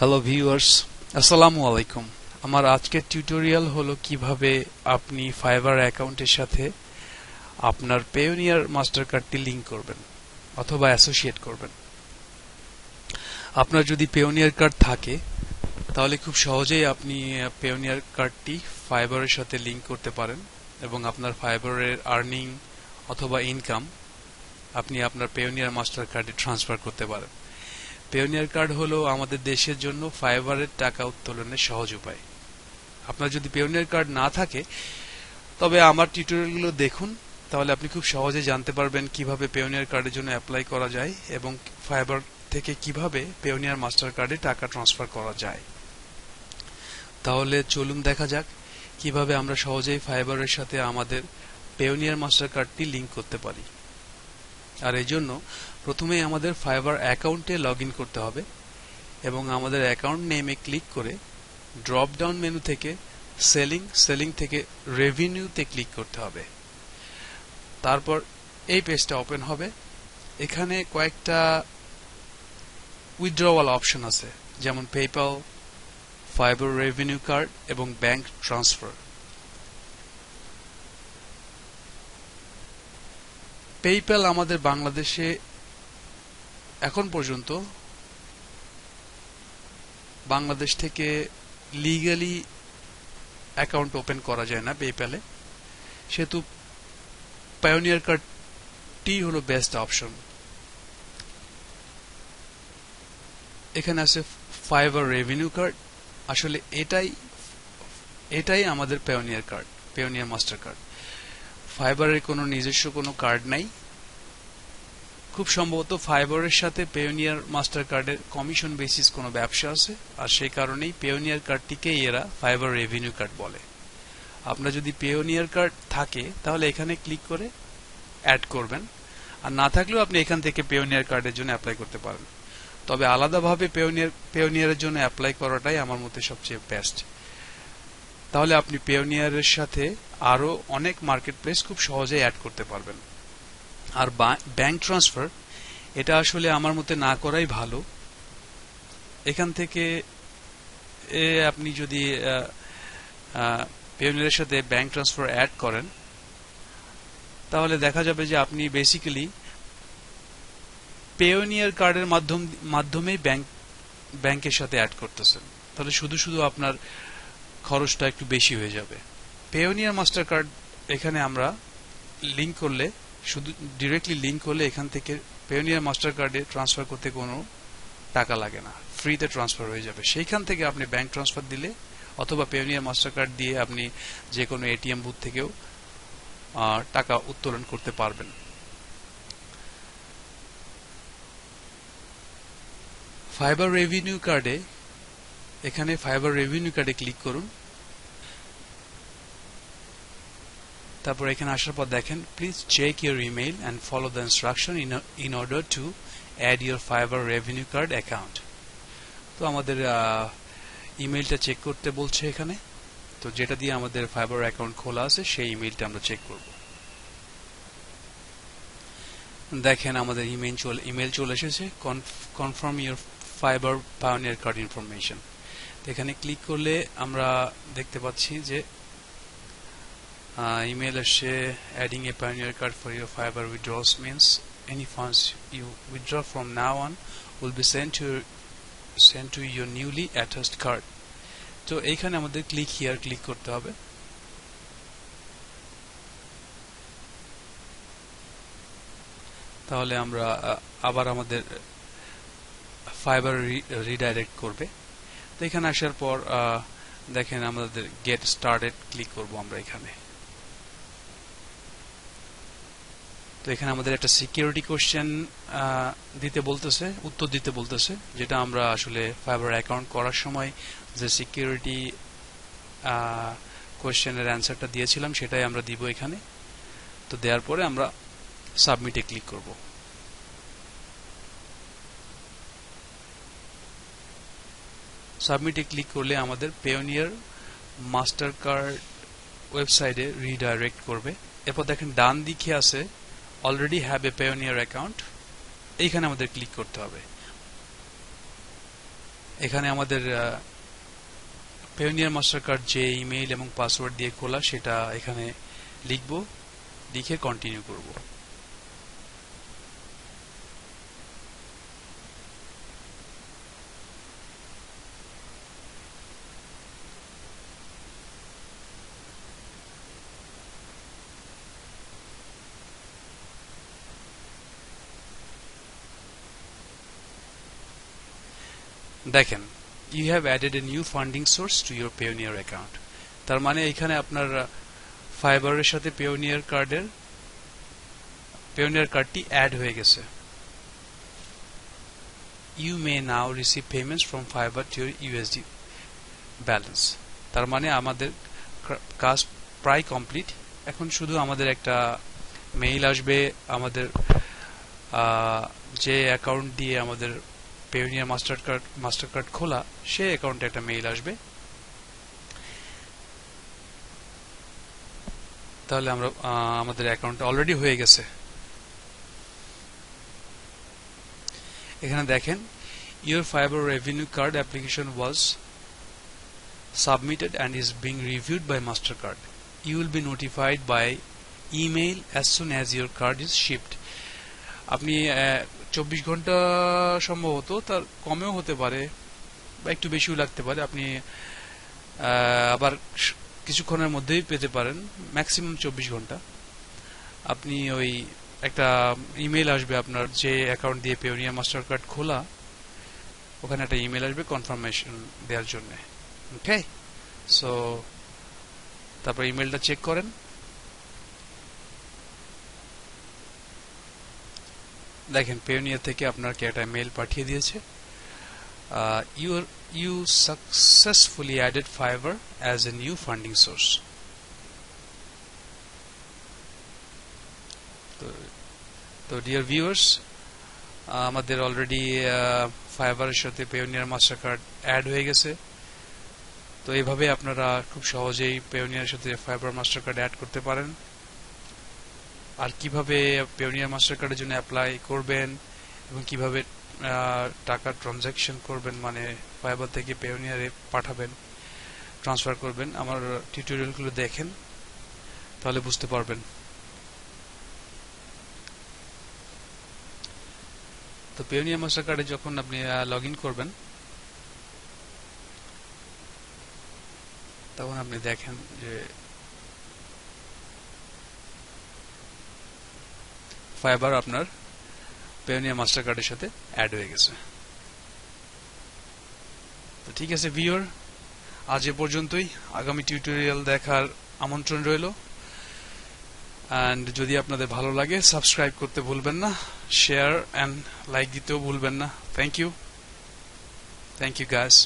Hello viewers, আসসালামু আলাইকুম। আমার আজকের টিউটোরিয়াল হলো কিভাবে আপনি ফাইবার অ্যাকাউন্টের সাথে আপনার পেওনিয়ার মাস্টার কার্ডটি লিংক করবেন অথবা অ্যাসোসিয়েট করবেন। আপনার যদি পেওনিয়ার কার্ড থাকে তাহলে খুব সহজেই আপনি পেওনিয়ার কার্ডটি ফাইবারের সাথে লিংক করতে পারেন এবং আপনার ফাইবারের আর্নিং অথবা ইনকাম আপনি আপনার পেওনিয়ার মাস্টার কার্ডে ট্রান্সফার করতে পারেন। পেওনিয়ার কার্ড হলো আমাদের দেশের জন্য ফাইবারের টাকা উত্তোলনের সহজ উপায়। আপনার যদি পেওনিয়ার কার্ড না থাকে তবে আমার টিউটোরিয়ালগুলো দেখুন, তাহলে আপনি খুব সহজে জানতে পারবেন কিভাবে পেওনিয়ার কার্ডের জন্য অ্যাপ্লাই করা যায় এবং ফাইবার থেকে কিভাবে পেওনিয়ার মাস্টার কার্ডে টাকা ট্রান্সফার করা যায়। তাহলে চলুন দেখা যাক কিভাবে আমরা সহজেই ফাইবারের সাথে আমাদের পেওনিয়ার মাস্টার কার্ডটি লিংক করতে পারি। আর এই জন্য প্রথমেই আমাদের ফাইবার অ্যাকাউন্টে লগ ইন করতে হবে এবং আমাদের অ্যাকাউন্ট নেমে ক্লিক করে ড্রপ ডাউন মেনু থেকে সেলিং থেকে রেভিনিউতে ক্লিক করতে হবে। তারপর এই পেজটা ওপেন হবে। এখানে কয়েকটা উইথড্রওয়াল অপশন আছে, যেমন পেপ্যাল, ফাইবার রেভিনিউ কার্ড এবং ব্যাংক ট্রান্সফার। পেপ্যাল আমাদের বাংলাদেশে এখন পর্যন্ত বাংলাদেশ থেকে লিগ্যালি অ্যাকাউন্ট ওপেন করা যায় না পেপ্যালে, সেহেতু পায়োনিয়ার কার্ডটি হলো বেস্ট অপশন। এখানে আছে ফাইবার রেভিনিউ কার্ড। আসলে এটাই আমাদের pioneer card, pioneer master card. ফাইবারের কোনো নিজস্ব কোনো কার্ড নাই। খুব সম্ভবত ফাইবারের সাথে পেওনিয়ার মাস্টার কার্ডের কমিশন বেসিস কোনো ব্যবসা আছে, আর সেই কারণেই পেওনিয়ার কার্ডটিকে এরা ফাইবার রেভিনিউ কার্ড বলে। আপনার যদি পেওনিয়ার কার্ড থাকে তাহলে এখানে ক্লিক করে অ্যাড করবেন, আর না থাকলেও আপনি এখান থেকে পেওনিয়ার কার্ডের জন্য অ্যাপ্লাই করতে পারেন। তবে আলাদাভাবে পেওনিয়ারের জন্য অ্যাপ্লাই করাটাই আমার মতে সবচেয়ে বেস্ট। তাহলে আপনি পেওনিয়ারের সাথে আরো অনেক মার্কেট প্লেস খুব সহজেই অ্যাড করতে পারবেন। আর ব্যাংক ট্রান্সফার, এটা আসলে আমার মতে না করাই ভালো। এখান থেকে আপনি যদি পেওনিয়ারের সাথে ব্যাংক ট্রান্সফার অ্যাড করেন তাহলে দেখা যাবে যে আপনি বেসিক্যালি পেওনিয়ার কার্ডের মাধ্যমেই ব্যাংকের সাথে অ্যাড করতেছেন। তাহলে শুধু শুধু আপনার খরচটা একটু বেশি হয়ে যাবে। পেওনিয়ার মাস্টার কার্ড এখানে আমরা লিংক করলে, শুধু ডিরেক্টলি লিংক করলে এখান থেকে পেওনিয়ার মাস্টার কার্ডে ট্রান্সফার করতে কোনো টাকা লাগে না, ফ্রিতে ট্রান্সফার হয়ে যাবে। সেইখান থেকে আপনি ব্যাংক ট্রান্সফার দিলে অথবা পেওনিয়ার মাস্টার কার্ড দিয়ে আপনি যে কোনো এটিএম বুথ থেকেও টাকা উত্তোলন করতে পারবেন। ফাইবার রেভিনিউ কার্ডে, এখানে ফাইবার রেভিনিউ কার্ডে ক্লিক করুন। তারপর এখানে আসার পর দেখেন, please check your email and follow the instruction in order to add your fibre revenue card account. তো আমাদের ইমেইলটা চেক করতে বলছে এখানে। তো যেটা দিয়ে আমাদের ফাইবার অ্যাকাউন্ট খোলা আছে সেই ইমেইলটা আমরা চেক করব। দেখেন আমাদের ইমেইল চলে এসেছে, confirm your fibre pioneer card information. এখানে ক্লিক করলে আমরা দেখতে পাচ্ছি যে email আসছে, adding a pioneer card for your fiber withdrawals means any funds you withdraw from now on will be sent to your newly attached card. তো এইখানে আমাদের ক্লিক হিয়ার ক্লিক করতে হবে। তাহলে আমরা আবার আমাদের ফাইবার রিডাইরেক্ট করবে। তো এখানে আসার পর দেখেন আমাদের গেট স্টার্টেড ক্লিক করব আমরা এখানে। তো এখানে আমাদের একটা সিকিউরিটি কোশ্চেন উত্তর দিতে বলতেছে, যেটা আমরা আসলে ফাইবার অ্যাকাউন্ট করার সময় যে সিকিউরিটি কোশ্চেনের অ্যান্সারটা দিয়েছিলাম সেটাই আমরা দিব এখানে। তো দেওয়ার পরে আমরা সাবমিটে ক্লিক করব। সাবমিটে ক্লিক করলে আমাদের পেওনিয়ার মাস্টার কার্ড ওয়েবসাইটে রিডাইরেক্ট করবে। এরপর দেখেন ডান দিকে আছে already have a Payoneer account, এইখানে আমাদের ক্লিক করতে হবে। এখানে আমাদের পেওনিয়ার মাস্টার কার্ড যে ইমেইল এবং পাসওয়ার্ড দিয়ে খোলা সেটা এখানে লিখব, লিখে কন্টিনিউ করব। দেখেন, you have added a new funding source to your Payoneer account. তার মানে এখানে আপনার ফাইবারের সাথে পেওনিয়ার কার্ডটি অ্যাড হয়ে গেছে। You may now receive payments from Fiverr to your USD balance. তার মানে আমাদের কাজ প্রায় কমপ্লিট। এখন শুধু আমাদের একটা মেইল আসবে, আমাদের যে অ্যাকাউন্ট দিয়ে আমাদের পেওনিয়ার মাস্টার কার্ড খোলা সেই অ্যাকাউন্টে একটা মেইল আসবে। তাহলে আমরা আমাদের অ্যাকাউন্ট অলরেডি হয়ে গেছে। এখানে দেখেন, your Fiverr revenue card application was submitted and is being reviewed by Mastercard. You will be notified by email as soon as your card is shipped. আপনি 24 ঘন্টা সম্ভবত, তার কমেও হতে পারে বা একটু বেশিও লাগতে পারে, আপনি আবার কিছুক্ষণের মধ্যেই পেতে পারেন, ম্যাক্সিমাম 24 ঘন্টা। আপনি ওই একটা ইমেল আসবে আপনার যে অ্যাকাউন্ট দিয়ে পেওনিয়ার মাস্টার কার্ড খোলা, ওখানে একটা ইমেল আসবে কনফার্মেশন দেওয়ার জন্য। ওকে, সো তারপর ইমেলটা চেক করেন। দেখেন, পেওনিয়ার থেকে আপনাকে একটা মেল পাঠিয়ে দিয়েছে, you successfully added Fiverr as a new funding source. তো ডিয়ার ভিউয়ার্স, আমাদের অলরেডি ফাইবারের সাথে পেওনিয়ার মাস্টার কার্ড অ্যাড হয়ে গেছে। তো এইভাবে আপনারা খুব সহজেই পেওনিয়ার সাথে ফাইবার মাস্টার কার্ড অ্যাড করতে পারেন। আর কিভাবে পেওনিয়ার মাস্টার কার্ডের জন্য অ্যাপ্লাই করবেন এবং কিভাবে টাকা ট্রানজাকশন করবেন, মানে ফাইবার থেকে পেওনিয়ারে পাঠাবেন, ট্রান্সফার করবেন, আমার টিউটোরিয়ালগুলো দেখেন, তাহলে বুঝতে পারবেন। তো পেওনিয়ার মাস্টার কার্ডে যখন আপনি লগ ইন করবেন, তখন আপনি দেখেন যে ফাইবার আপনার পেওনিয়ার মাস্টার কার্ডের সাথে অ্যাড হয়ে গেছে। তো ঠিক আছে ভিউয়ার, আজ এ পর্যন্তই। আগামী টিউটোরিয়াল দেখার আমন্ত্রণ রইল। অ্যান্ড যদি আপনাদের ভালো লাগে, সাবস্ক্রাইব করতে ভুলবেন না, শেয়ার অ্যান্ড লাইক দিতেও ভুলবেন না। Thank you guys.